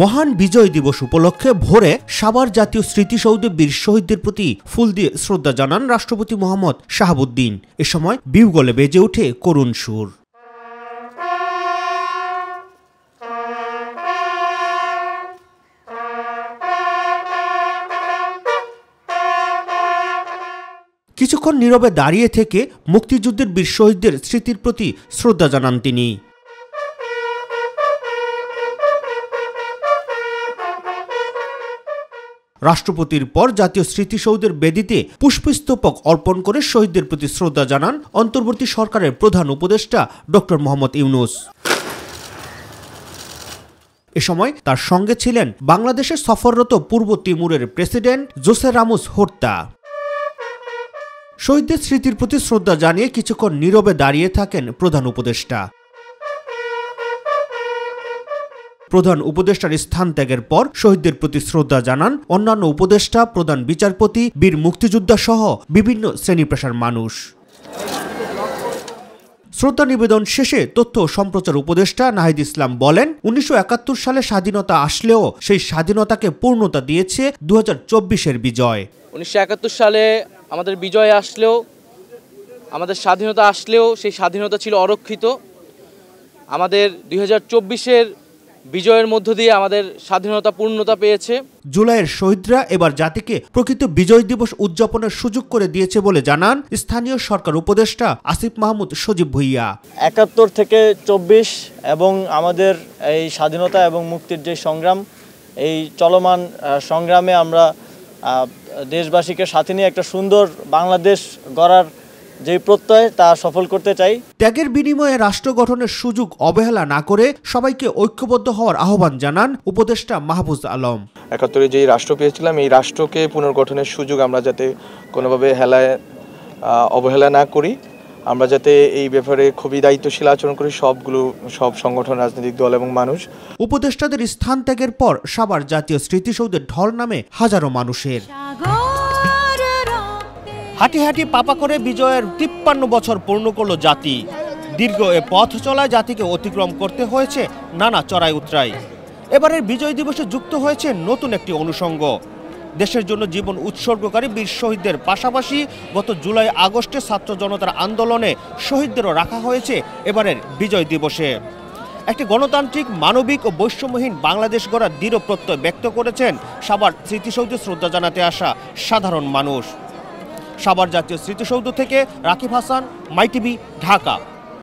মহান বিজয় দিবস উপলক্ষে ভোরে সাভার জাতীয় স্মৃতিসৌধে বীর শহীদদের প্রতি ফুল দিয়ে শ্রদ্ধা জানান রাষ্ট্রপতি মোহাম্মদ শাহাবুদ্দিন। এ সময় বিউগলে বেজে ওঠে করুণ সুর। কিছুক্ষণ নীরবে দাঁড়িয়ে থেকে মুক্তিযুদ্ধের বীর শহীদদের স্মৃতির প্রতি শ্রদ্ধা জানান তিনি। রাষ্ট্রপতির পর জাতীয় স্মৃতিসৌধের বেদিতে পুষ্পস্তবক অর্পণ করে শহীদদের প্রতি শ্রদ্ধা জানান অন্তর্বর্তী সরকারের প্রধান উপদেষ্টা ডক্টর মোহাম্মদ ইউনূস। এ সময় তার সঙ্গে ছিলেন বাংলাদেশে সফররত পূর্ব তিমুরের প্রেসিডেন্ট জোসে রামোস হোর্তা। শহীদদের স্মৃতির প্রতি শ্রদ্ধা জানিয়ে কিছুক্ষণ নীরবে দাঁড়িয়ে থাকেন প্রধান উপদেষ্টা। প্রধান উপদেষ্টার স্থান ত্যাগের পর শহীদদের প্রতি শ্রদ্ধা জানান অন্যান্য উপদেষ্টা, প্রধান বিচারপতি, বীর মুক্তিযোদ্ধা সহ বিভিন্ন শ্রেণী পেশার মানুষ। শ্রদ্ধা নিবেদন শেষে তথ্য ও সম্প্রচার উপদেষ্টা নাহিদ ইসলাম বলেন, 1971 সালে স্বাধীনতা আসলেও সেই স্বাধীনতাকে পূর্ণতা দিয়েছে 2024-এর বিজয়। 1971 সালে আমাদের বিজয় আসলেও, আমাদের স্বাধীনতা আসলেও সেই স্বাধীনতা ছিল অরক্ষিত। আমাদের 2024-এর বিজয়ের মধ্য দিয়ে আমাদের স্বাধীনতা পূর্ণতা পেয়েছে। জুলাইয়ের শহীদরা এবার জাতিকে প্রকৃত বিজয় দিবস উদযাপনের সুযোগ করে দিয়েছে বলে জানান স্থানীয় সরকার উপদেষ্টা আসিফ মাহমুদ সজীব ভুইয়া। 71 থেকে 24 এবং আমাদের এই স্বাধীনতা এবং মুক্তির যে সংগ্রাম, এই চলমান সংগ্রামে আমরা দেশবাসীকে সাথে নিয়ে একটা সুন্দর বাংলাদেশ গড়ার যে প্রত্যয় তা সফল করতে চাই। ত্যাগের বিনিময়ে রাষ্ট্র গঠনের সুযোগ অবহেলা না করে সবাইকে ঐক্যবদ্ধ হওয়ার আহ্বান জানান উপদেষ্টা মাহফুজ আলম। 71-এ যে রাষ্ট্র পেয়েছিলাম, এই রাষ্ট্রকে পুনর্গঠনের সুযোগ আমরা যাতে কোনোভাবে অবহেলা না করি, আমরা যাতে এই ব্যাপারে খুবই দায়িত্বশীল আচরণ করি সব সংগঠন, রাজনৈতিক দল এবং মানুষ। উপদেষ্টাদের স্থান ত্যাগের পর সাভার জাতীয় স্মৃতিসৌধে ঢল নামে হাজারো মানুষের। হাঁটি হাঁটি পাপা করে বিজয়ের 53 বছর পূর্ণ করল জাতি। দীর্ঘ এ পথ চলায় জাতিকে অতিক্রম করতে হয়েছে নানা চড়াই উতরাই। এবারের বিজয় দিবসে যুক্ত হয়েছে নতুন একটি অনুষঙ্গ। দেশের জন্য জীবন উৎসর্গকারী বীর শহীদদের পাশাপাশি গত জুলাই আগস্টে ছাত্র জনতার আন্দোলনে শহীদদেরও রাখা হয়েছে এবারের বিজয় দিবসে। একটি গণতান্ত্রিক, মানবিক ও বৈষম্যহীন বাংলাদেশ গড়ার দৃঢ় প্রত্যয় ব্যক্ত করেছেন সাভার স্মৃতিসৌধে শ্রদ্ধা জানাতে আসা সাধারণ মানুষ। সাভার জাতীয় স্মৃতিসৌধ থেকে রাকিব হাসান, মাই টিভি, ঢাকা।